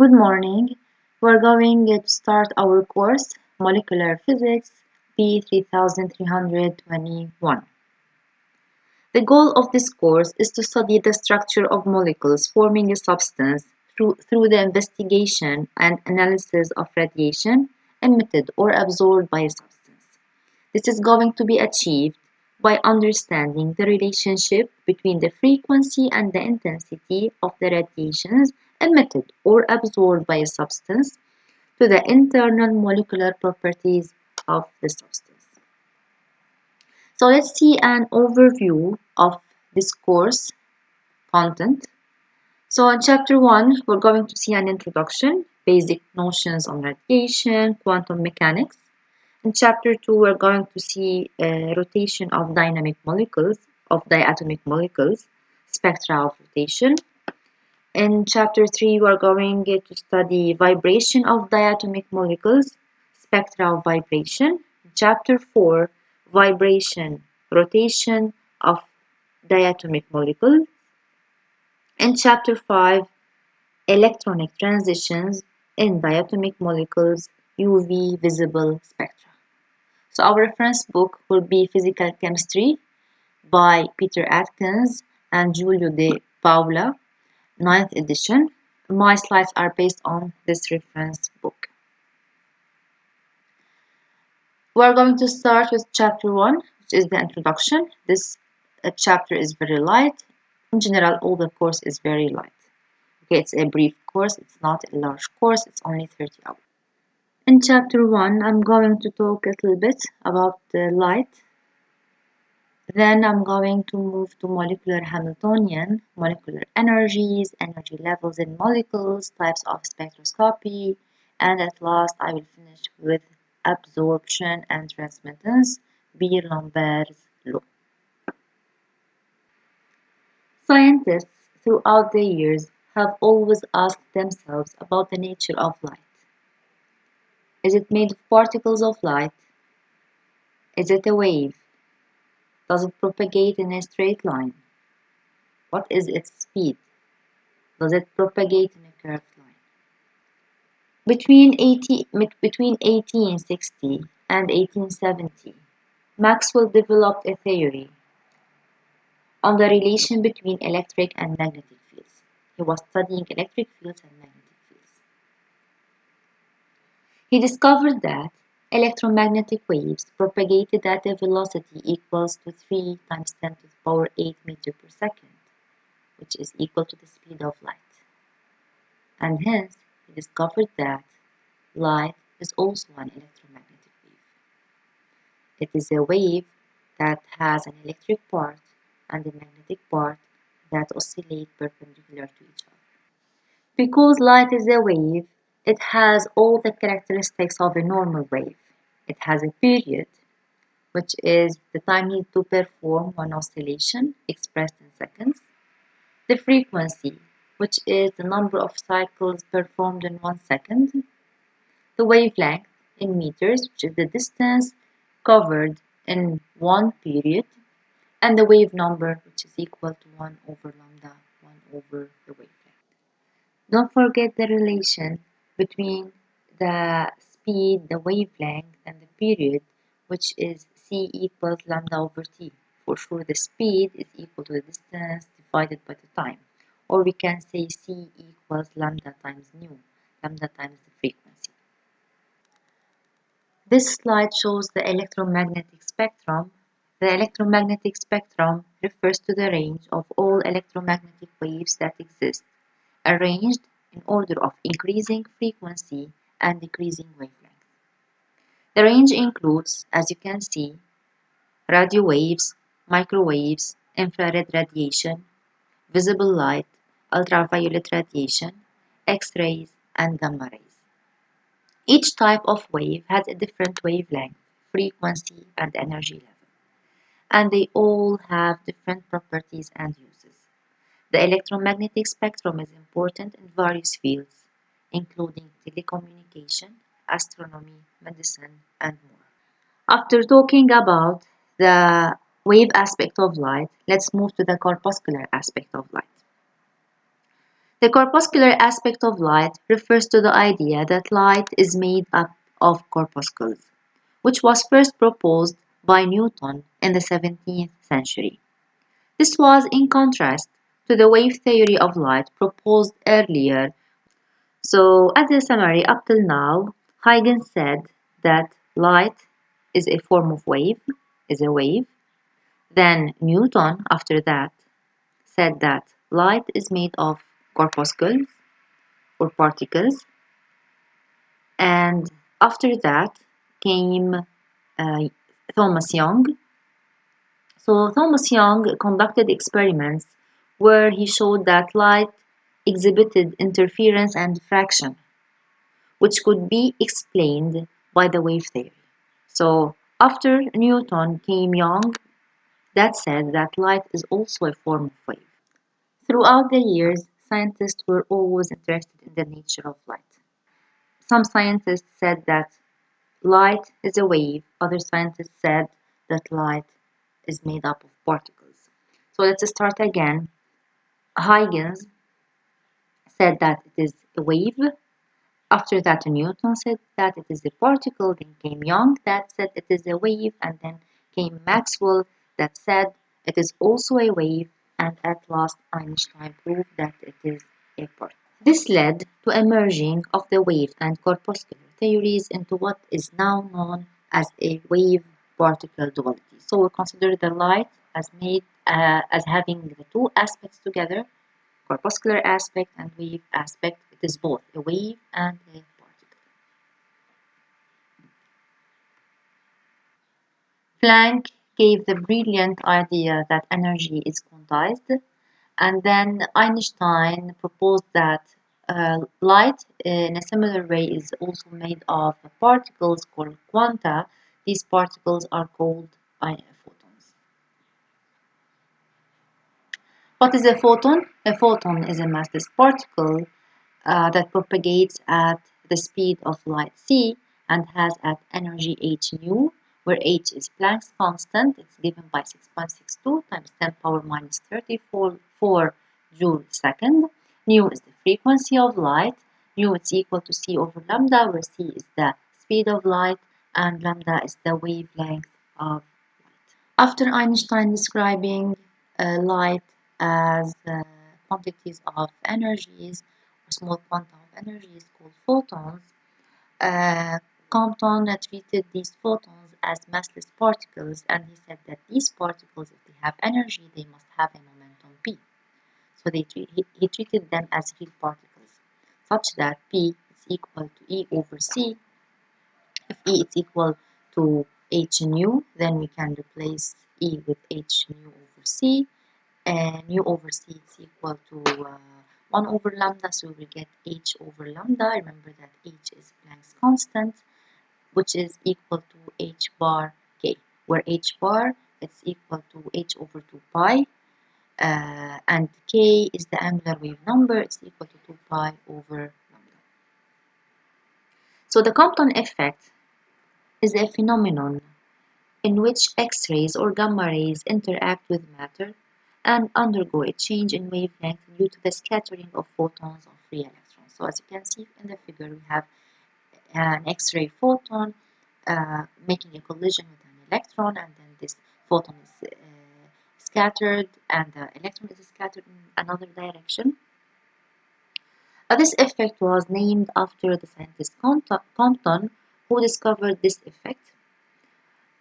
Good morning. We're going to start our course, Molecular Physics, P3321. The goal of this course is to study the structure of molecules forming a substance through the investigation and analysis of radiation emitted or absorbed by a substance. This is going to be achieved by understanding the relationship between the frequency and the intensity of the radiations emitted or absorbed by a substance to the internal molecular properties of the substance. So let's see an overview of this course content. So in chapter 1, we're going to see an introduction, basic notions on radiation, quantum mechanics. In chapter 2, we're going to see rotation of dynamic molecules, of diatomic molecules, spectra of rotation. In chapter 3, we're going to study vibration of diatomic molecules, spectra of vibration. In chapter 4, vibration, rotation of diatomic molecules. In chapter 5, electronic transitions in diatomic molecules, UV visible spectra. So our reference book will be Physical Chemistry by Peter Atkins and Giulio De Paola, 9th edition. My slides are based on this reference book. We are going to start with chapter 1, which is the introduction. This chapter is very light. In general, all the course is very light. Okay, it's a brief course, it's not a large course, it's only 30 hours. In chapter 1, I'm going to talk a little bit about the light. Then I'm going to move to molecular Hamiltonian, molecular energies, energy levels in molecules, types of spectroscopy, and at last I will finish with absorption and transmittance, Beer-Lambert's law. Scientists throughout the years have always asked themselves about the nature of light. Is it made of particles of light? Is it a wave? Does it propagate in a straight line? What is its speed? Does it propagate in a curved line? Between 1860 and 1870, Maxwell developed a theory on the relation between electric and magnetic fields. He was studying electric fields and magnetic fields. He discovered that electromagnetic waves propagated at a velocity equals to 3 times 10 to the power 8 meters per second, which is equal to the speed of light. And hence, he discovered that light is also an electromagnetic wave. It is a wave that has an electric part and a magnetic part that oscillate perpendicular to each other. Because light is a wave, it has all the characteristics of a normal wave. It has a period, which is the time needed to perform one oscillation expressed in seconds, the frequency, which is the number of cycles performed in 1 second, the wavelength in meters, which is the distance covered in one period, and the wave number, which is equal to 1 over lambda, 1 over the wavelength. Don't forget the relation between the speed, the wavelength, and the period, which is c equals lambda over t. For sure, the speed is equal to the distance divided by the time. Or we can say c equals lambda times nu, lambda times the frequency. This slide shows the electromagnetic spectrum. The electromagnetic spectrum refers to the range of all electromagnetic waves that exist, arranged in order of increasing frequency and decreasing wavelength. The range includes, as you can see, radio waves, microwaves, infrared radiation, visible light, ultraviolet radiation, X-rays, and gamma rays. Each type of wave has a different wavelength, frequency, and energy level, and they all have different properties and uses. The electromagnetic spectrum is important in various fields, including telecommunication, astronomy, medicine, and more. After talking about the wave aspect of light, let's move to the corpuscular aspect of light. The corpuscular aspect of light refers to the idea that light is made up of corpuscles, which was first proposed by Newton in the 17th century. This was in contrast to the wave theory of light proposed earlier. So, as a summary, up till now, Huygens said that light is a form of wave, is a wave. Then Newton, after that, said that light is made of corpuscles or particles. And after that came Thomas Young. So Thomas Young conducted experiments where he showed that light exhibited interference and diffraction, which could be explained by the wave theory. So after Newton came Young that said that light is also a form of wave. Throughout the years, scientists were always interested in the nature of light. Some scientists said that light is a wave. Other scientists said that light is made up of particles. So let's start again. Huygens said that it is a wave. After that, Newton said that it is a particle. Then came Young that said it is a wave. And then came Maxwell that said it is also a wave. And at last, Einstein proved that it is a particle. This led to a merging of the wave and corpuscular theories into what is now known as a wave-particle duality. So we consider the light as having the two aspects together, corpuscular aspect and wave aspect. It is both a wave and a particle. Planck gave the brilliant idea that energy is quantized, and then Einstein proposed that light in a similar way is also made of particles called quanta. These particles are called photons. What is a photon? A photon is a massless particle that propagates at the speed of light c and has at energy h nu, where h is Planck's constant. It's given by 6.62 times 10 power minus 34 joule second. Nu is the frequency of light. Nu is equal to c over lambda, where c is the speed of light and lambda is the wavelength of light. After Einstein describing light as quantities of energies, or small quanta of energies called photons, Compton treated these photons as massless particles, and he said that these particles, if they have energy, they must have a momentum p. So he treated them as real particles, such that p is equal to E over c. If E is equal to h nu, then we can replace E with h nu over c, and nu over c is equal to 1 over lambda, so we get h over lambda. Remember that h is Planck's constant, which is equal to h bar k, where h bar is equal to h over 2 pi, and k is the angular wave number. It's equal to 2 pi over lambda. So the Compton effect is a phenomenon in which X-rays or gamma rays interact with matter and undergo a change in wavelength due to the scattering of photons of free electrons. So as you can see in the figure, we have an X-ray photon making a collision with an electron, and then this photon is scattered and the electron is scattered in another direction. This effect was named after the scientist Compton, who discovered this effect.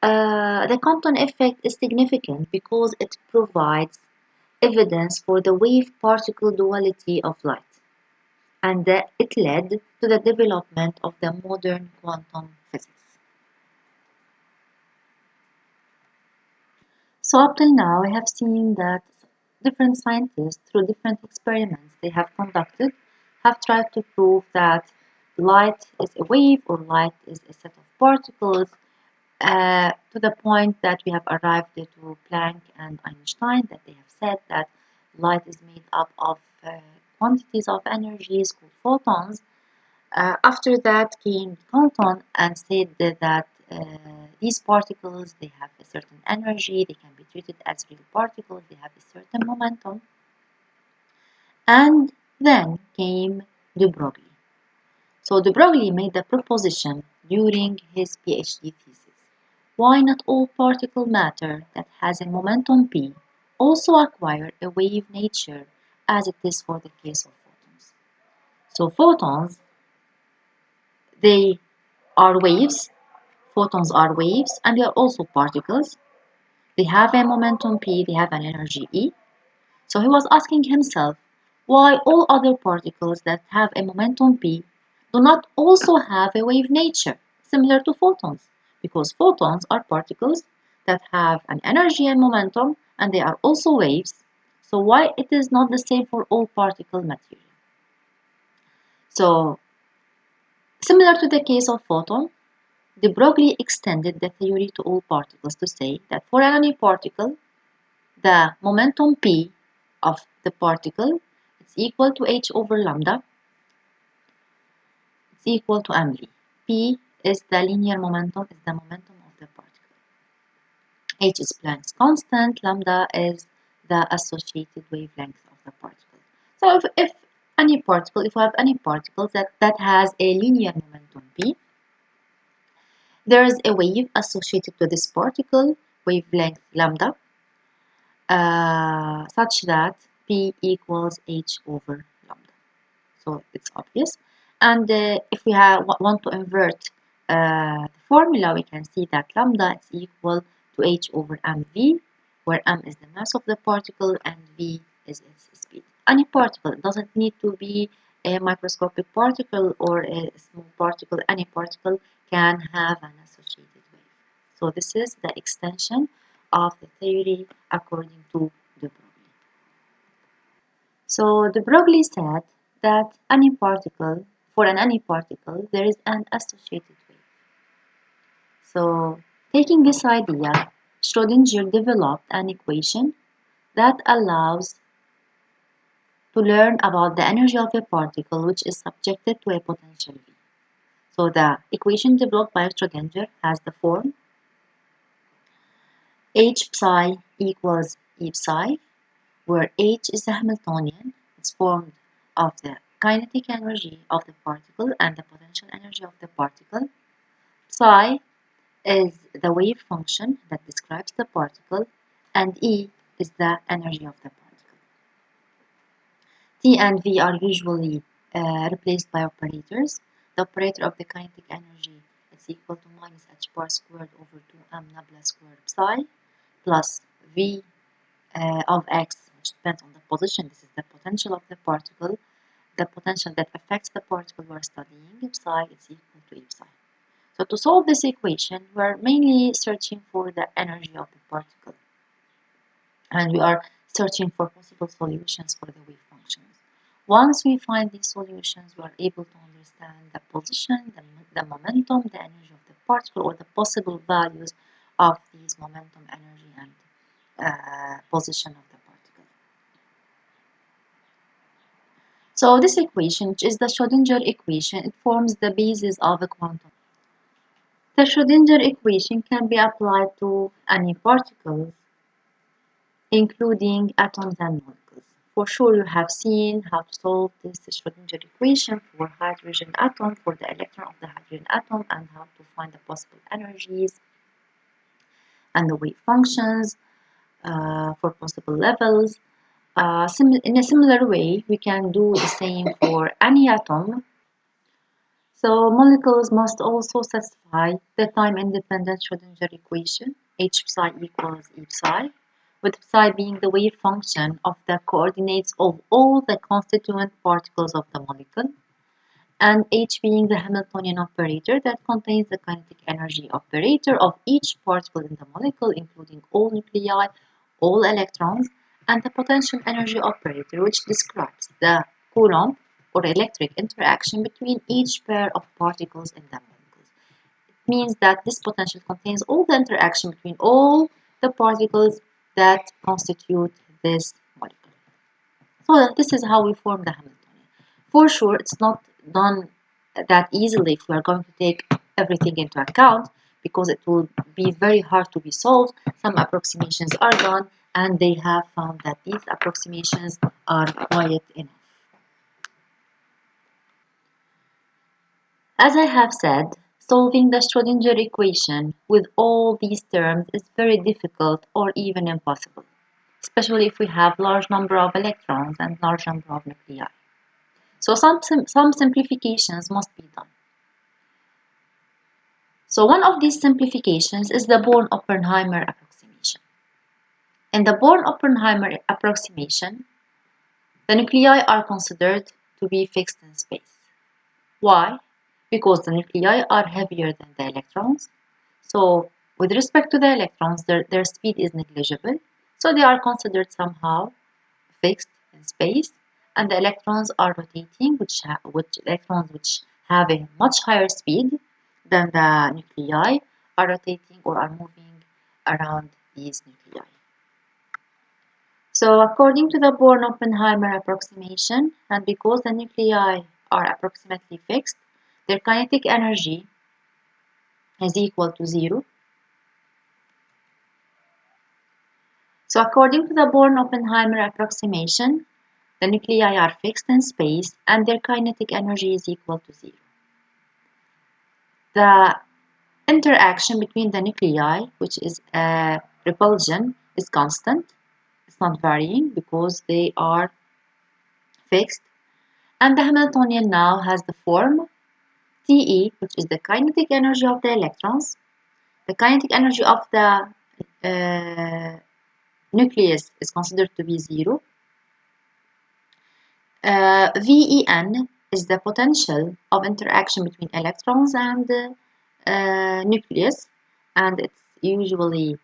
The Compton effect is significant because it provides evidence for the wave-particle duality of light, and it led to the development of the modern quantum physics. So up till now, I have seen that different scientists, through different experiments they have conducted, have tried to prove that light is a wave or light is a set of particles, to the point that we have arrived to Planck and Einstein, that they have said that light is made up of quantities of energies called photons. After that came Compton and said that these particles, they have a certain energy, they can be treated as real particles, they have a certain momentum. And Then came de Broglie. So de Broglie made the proposition during his PhD thesis. Why not all particle matter that has a momentum p also acquire a wave nature as it is for the case of photons? So photons, they are waves, photons are waves, and they are also particles. They have a momentum p, they have an energy E. So he was asking himself why all other particles that have a momentum p do not also have a wave nature similar to photons, because photons are particles that have an energy and momentum and they are also waves. So why it is not the same for all particle material? So similar to the case of photon, de Broglie extended the theory to all particles to say that for any particle, the momentum p of the particle is equal to h over lambda. It's equal to mv. P is the linear momentum, is the momentum of the particle. H is Planck's constant, lambda is the associated wavelength of the particle. So if any particle, if we have any particle that has a linear momentum p, there is a wave associated to this particle, wavelength lambda, such that p equals h over lambda. So it's obvious. And if we want to invert the formula, we can see that lambda is equal to h over mv, where m is the mass of the particle and v is its speed. Any particle, it doesn't need to be a microscopic particle or a small particle. Any particle can have an associated wave. So this is the extension of the theory according to de Broglie. So de Broglie said that for any particle, there is an associated wave. So taking this idea, Schrödinger developed an equation that allows to learn about the energy of a particle which is subjected to a potential V. So the equation developed by Schrödinger has the form H psi equals E psi, where H is the Hamiltonian. It's formed of the kinetic energy of the particle and the potential energy of the particle. Psi is the wave function that describes the particle, and E is the energy of the particle. T and V are usually replaced by operators. The operator of the kinetic energy is equal to minus h bar squared over 2m nabla squared psi plus V of x, which depends on the position. This is the potential of the particle. The potential that affects the particle we're studying, psi is equal to E psi. So to solve this equation, we're mainly searching for the energy of the particle. And we are searching for possible solutions for the wave functions. Once we find these solutions, we are able to understand the position, the momentum, the energy of the particle, or the possible values of these momentum, energy, and position of the particle. So this equation, which is the Schrödinger equation, it forms the basis of a quantum. The Schrödinger equation can be applied to any particles, including atoms and molecules. For sure, you have seen how to solve this Schrödinger equation for hydrogen atom, for the electron of the hydrogen atom, and how to find the possible energies and the wave functions for possible levels. In a similar way, we can do the same for any atom. So molecules must also satisfy the time-independent Schrödinger equation, H psi equals E psi, with psi being the wave function of the coordinates of all the constituent particles of the molecule, and H being the Hamiltonian operator that contains the kinetic energy operator of each particle in the molecule, including all nuclei, all electrons, and the potential energy operator, which describes the Coulomb or electric interaction between each pair of particles in the molecules. It means that this potential contains all the interaction between all the particles that constitute this molecule. So this is how we form the Hamiltonian. For sure, it's not done that easily if we are going to take everything into account, because it will be very hard to be solved. Some approximations are done, and they have found that these approximations are quite enough. As I have said, solving the Schrödinger equation with all these terms is very difficult or even impossible, especially if we have large number of electrons and large number of nuclei. So some simplifications must be done. So one of these simplifications is the Born-Oppenheimer approximation. In the Born-Oppenheimer approximation, the nuclei are considered to be fixed in space. Why? Because the nuclei are heavier than the electrons. So with respect to the electrons, their speed is negligible. So they are considered somehow fixed in space, and the electrons are rotating, which electrons which have a much higher speed than the nuclei are rotating or are moving around these nuclei. So according to the Born-Oppenheimer approximation, and because the nuclei are approximately fixed, their kinetic energy is equal to 0. So according to the Born-Oppenheimer approximation, the nuclei are fixed in space and their kinetic energy is equal to 0. The interaction between the nuclei, which is repulsion, is constant. It's not varying because they are fixed. And the Hamiltonian now has the form TE, which is the kinetic energy of the electrons. The kinetic energy of the nucleus is considered to be 0. VEN is the potential of interaction between electrons and nucleus, and it's usually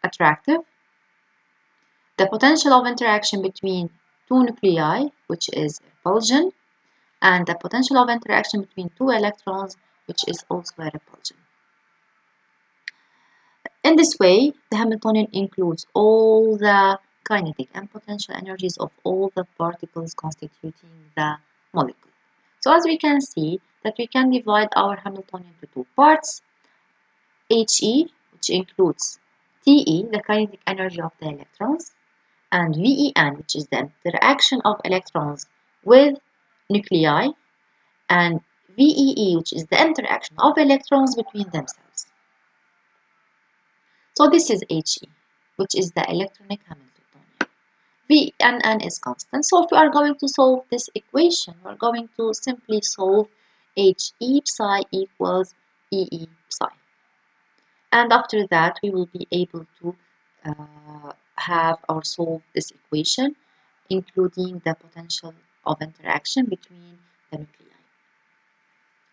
attractive. The potential of interaction between two nuclei, which is repulsion, and the potential of interaction between two electrons, which is also a repulsion. In this way, the Hamiltonian includes all the kinetic and potential energies of all the particles constituting the molecule. So as we can see that we can divide our Hamiltonian to two parts, HE, which includes TE, the kinetic energy of the electrons, and VEN, which is the interaction of electrons with nuclei, and VEE, which is the interaction of electrons between themselves. So this is HE, which is the electronic Hamiltonian. VNN is constant. So if we are going to solve this equation, we're going to simply solve HE psi equals EE psi. And after that, we will be able to have or solve this equation, including the potential of interaction between the nuclei.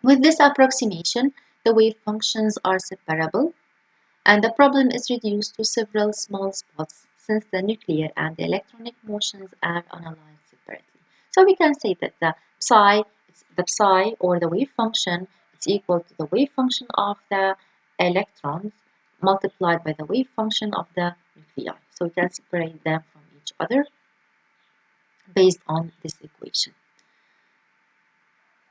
With this approximation, the wave functions are separable, and the problem is reduced to several small spots since the nuclear and the electronic motions are analyzed separately. So we can say that the psi or the wave function is equal to the wave function of the electrons multiplied by the wave function of the nuclei. So we can separate them from each other based on this equation.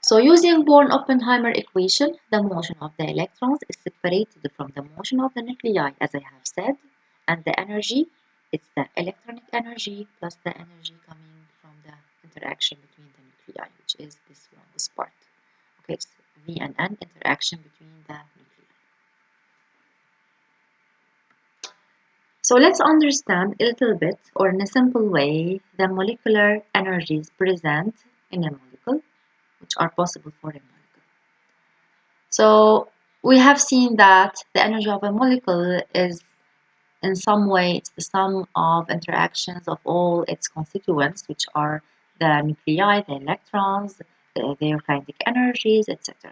So using Born-Oppenheimer equation, the motion of the electrons is separated from the motion of the nuclei, as I have said, and the energy, it's the electronic energy plus the energy coming from the interaction between the nuclei, which is this one, this part. Okay, it's V and N, interaction between the nuclei. So let's understand a little bit, or in a simple way, the molecular energies present in a molecule, which are possible for a molecule. So we have seen that the energy of a molecule is in some way it's the sum of interactions of all its constituents, which are the nuclei, the electrons, their kinetic energies, etc.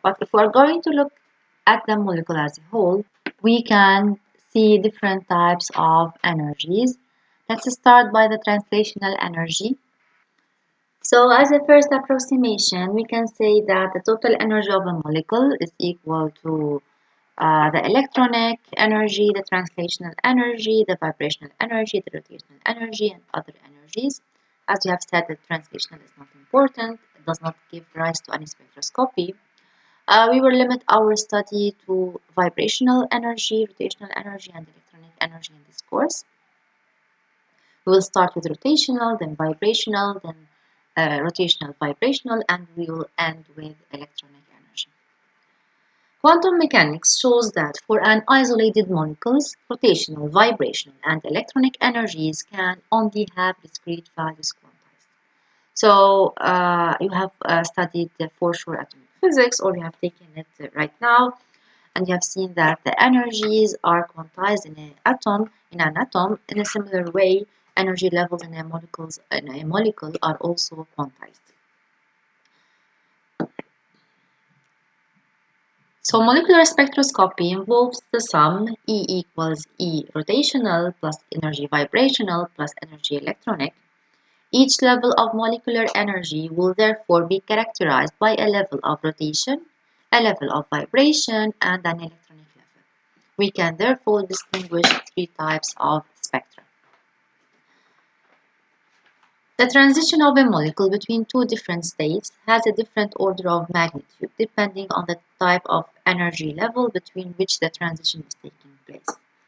But if we're going to look at the molecule as a whole, we can see different types of energies. Let's start by the translational energy. So as a first approximation, we can say that the total energy of a molecule is equal to the electronic energy, the translational energy, the vibrational energy, the rotational energy, and other energies. As we have said, the translational is not important. It does not give rise to any spectroscopy. We will limit our study to vibrational energy, rotational energy, and electronic energy in this course. We will start with rotational, then vibrational, then rotational, vibrational, and we will end with electronic energy. Quantum mechanics shows that for an isolated molecules, rotational, vibrational, and electronic energies can only have discrete values quantized. So you have studied for sure atomic physics, or you have taken it right now, and you have seen that the energies are quantized in an atom. In a similar way, energy levels in a molecule are also quantized. So molecular spectroscopy involves the sum E equals E rotational plus energy vibrational plus energy electronic. Each level of molecular energy will therefore be characterized by a level of rotation, a level of vibration, and an electronic level. We can therefore distinguish three types of spectra. The transition of a molecule between two different states has a different order of magnitude depending on the type of energy level between which the transition is taking place.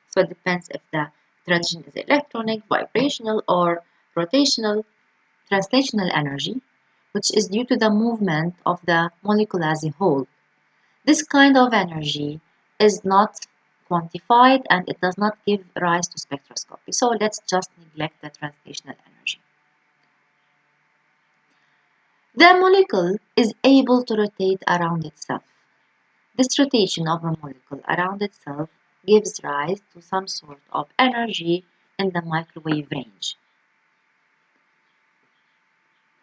So it depends if the transition is electronic, vibrational, or rotational. Translational energy, which is due to the movement of the molecule as a whole. This kind of energy is not quantified and it does not give rise to spectroscopy. So let's just neglect the translational energy. The molecule is able to rotate around itself. This rotation of a molecule around itself gives rise to some sort of energy in the microwave range.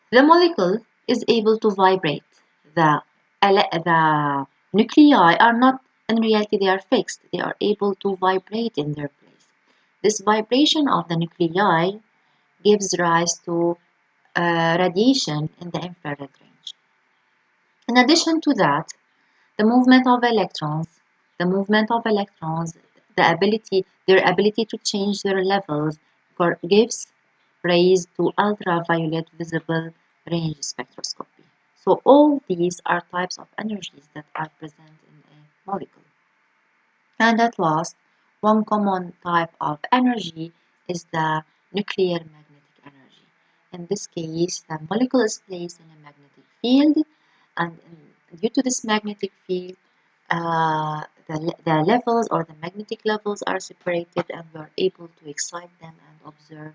The molecule is able to vibrate. The nuclei are not, in reality, they are fixed. They are able to vibrate in their place. This vibration of the nuclei gives rise to radiation in the infrared range. In addition to that, the movement of electrons, their ability to change their levels gives rise to ultraviolet visible range spectroscopy. So all these are types of energies that are present in a molecule. And at last, one common type of energy is the nuclear magnetic energy. In this case, the molecule is placed in a magnetic field, and due to this magnetic field, the levels or the magnetic levels are separated, and we are able to excite them and observe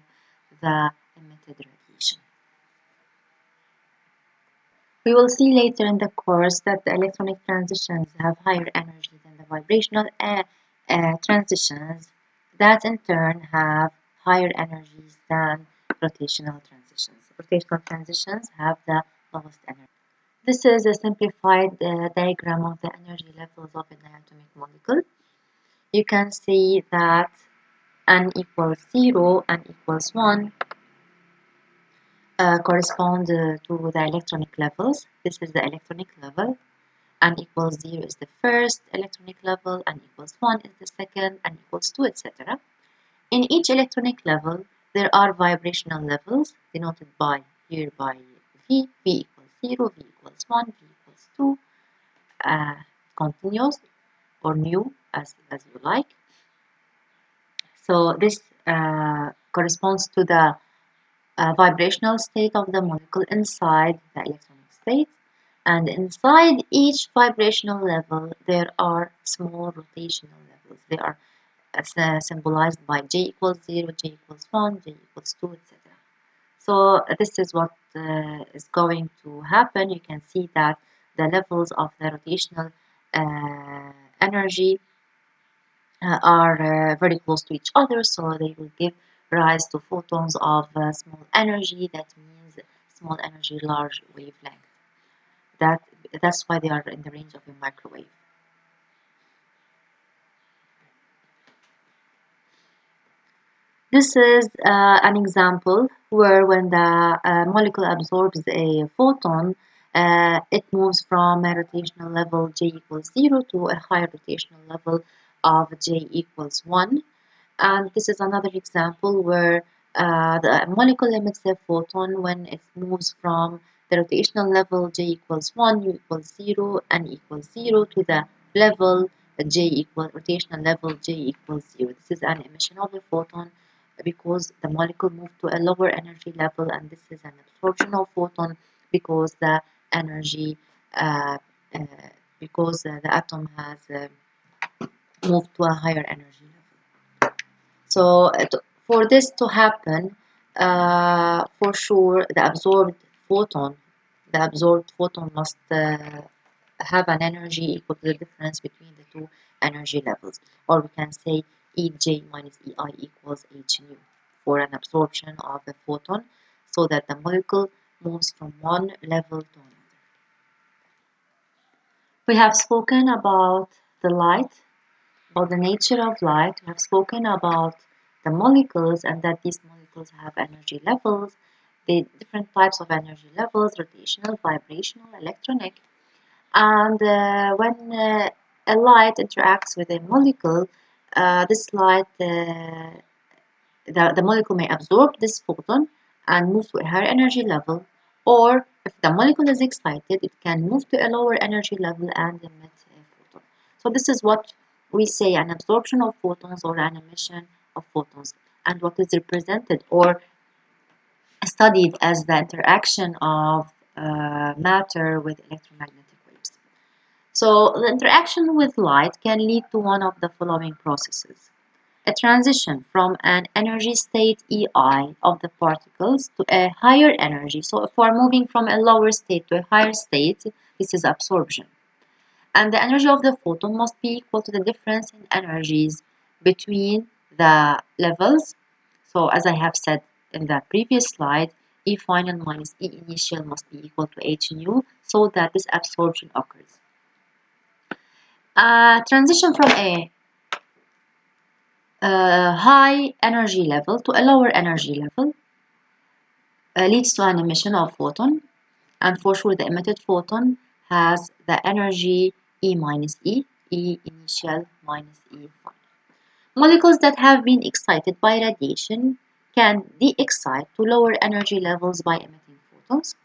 the emitted radiation. We will see later in the course that the electronic transitions have higher energy than the vibrational transitions that in turn have higher energies than rotational transitions. Rotational transitions have the lowest energy. This is a simplified diagram of the energy levels of an atomic molecule. You can see that n equals 0, n equals 1 correspond to the electronic levels. This is the electronic level. N equals 0 is the first electronic level, n equals 1 is the second, n equals 2, etc. In each electronic level, there are vibrational levels denoted by here by V. V equals 0, V equals 1, V equals 2, continuous or new as you like. So this corresponds to the vibrational state of the molecule inside the electronic state, and inside each vibrational level there are small rotational levels. They are symbolized by J equals 0, J equals 1, J equals 2, etc. So this is what is going to happen. You can see that the levels of the rotational energy are very close to each other, so they will give rise to photons of small energy. That means small energy, large wavelength. That's why they are in the range of a microwave. This is an example where when the molecule absorbs a photon, it moves from a rotational level J equals 0 to a higher rotational level of J equals 1. And this is another example where the molecule emits a photon when it moves from the rotational level J equals 1, U equals 0, N equals 0 to the level rotational level J equals 0. This is an emission of a photon because the molecule moved to a lower energy level, and this is an absorption of photon because the energy uh, uh, the atom has moved to a higher energy level. So for this to happen, for sure, the absorbed photon must have an energy equal to the difference between the two energy levels, or we can say Ej minus Ei equals h nu for an absorption of the photon, so that the molecule moves from one level to another. We have spoken about the light, about the nature of light. We have spoken about the molecules and that these molecules have energy levels, the different types of energy levels, rotational, vibrational, electronic. And when a light interacts with a molecule, this light, the molecule may absorb this photon and move to a higher energy level, or if the molecule is excited, it can move to a lower energy level and emit a photon. So this is what we say an absorption of photons or an emission of photons, and what is represented or studied as the interaction of matter with electromagnetic waves. So the interaction with light can lead to one of the following processes. A transition from an energy state EI of the particles to a higher energy. So if we're moving from a lower state to a higher state, this is absorption. And the energy of the photon must be equal to the difference in energies between the levels. So as I have said in the previous slide, E final minus E initial must be equal to h nu so that this absorption occurs. Transition from a high energy level to a lower energy level leads to an emission of photon, and for sure the emitted photon has the energy E minus E, E initial minus E final. Molecules that have been excited by radiation can de-excite to lower energy levels by emitting photons.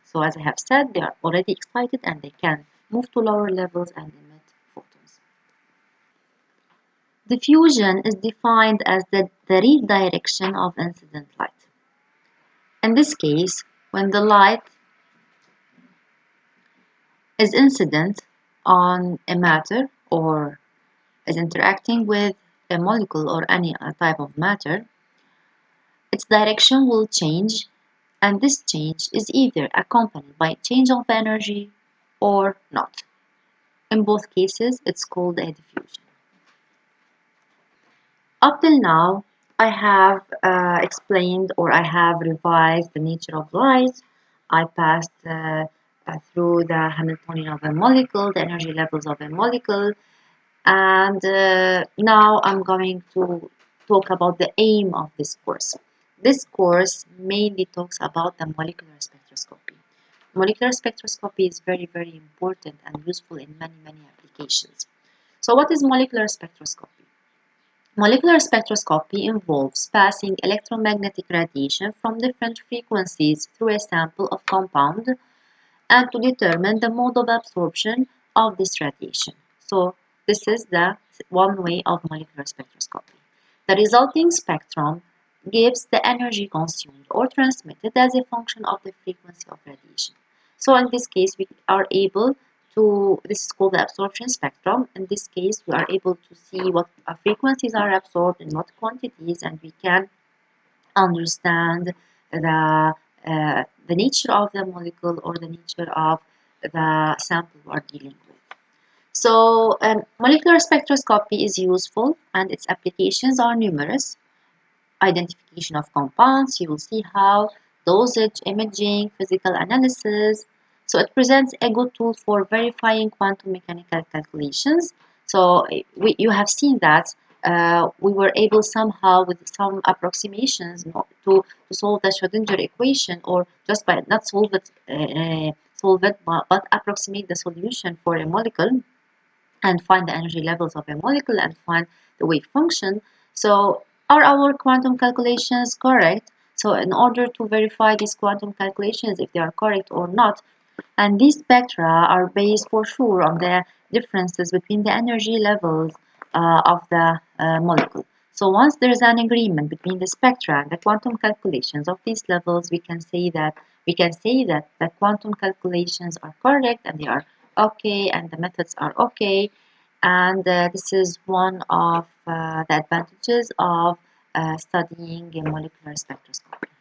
So as I have said, they are already excited and they can move to lower levels and emit photons. Diffusion is defined as the redirection of incident light. In this case, when the light is incident on a matter or is interacting with a molecule or any type of matter, its direction will change, and this change is either accompanied by change of energy or not. In both cases, it's called a diffusion. Up till now, I have explained or I have revised the nature of light. I passed through the Hamiltonian of a molecule, the energy levels of a molecule, and now I'm going to talk about the aim of this course. This course mainly talks about the molecular spectroscopy. Molecular spectroscopy is very, very important and useful in many, many applications. So what is molecular spectroscopy? Molecular spectroscopy involves passing electromagnetic radiation from different frequencies through a sample of compound and to determine the mode of absorption of this radiation. So this is the one way of molecular spectroscopy. The resulting spectrum gives the energy consumed or transmitted as a function of the frequency of radiation. So in this case, we are able to, this is called the absorption spectrum. In this case, we are able to see what frequencies are absorbed in what quantities, and we can understand the nature of the molecule or the nature of the sample we are dealing with. So molecular spectroscopy is useful and its applications are numerous. Identification of compounds, you will see how, dosage, imaging, physical analysis. So it presents a good tool for verifying quantum mechanical calculations. So you have seen that we were able somehow with some approximations to solve the Schrodinger equation, or just by not solve it but approximate the solution for a molecule and find the energy levels of a molecule and find the wave function. So are our quantum calculations correct? So in order to verify these quantum calculations if they are correct or not, and these spectra are based for sure on the differences between the energy levels of the molecule. So once there is an agreement between the spectra and the quantum calculations of these levels, we can say that the quantum calculations are correct and they are okay and the methods are okay. And this is one of the advantages of studying molecular spectroscopy.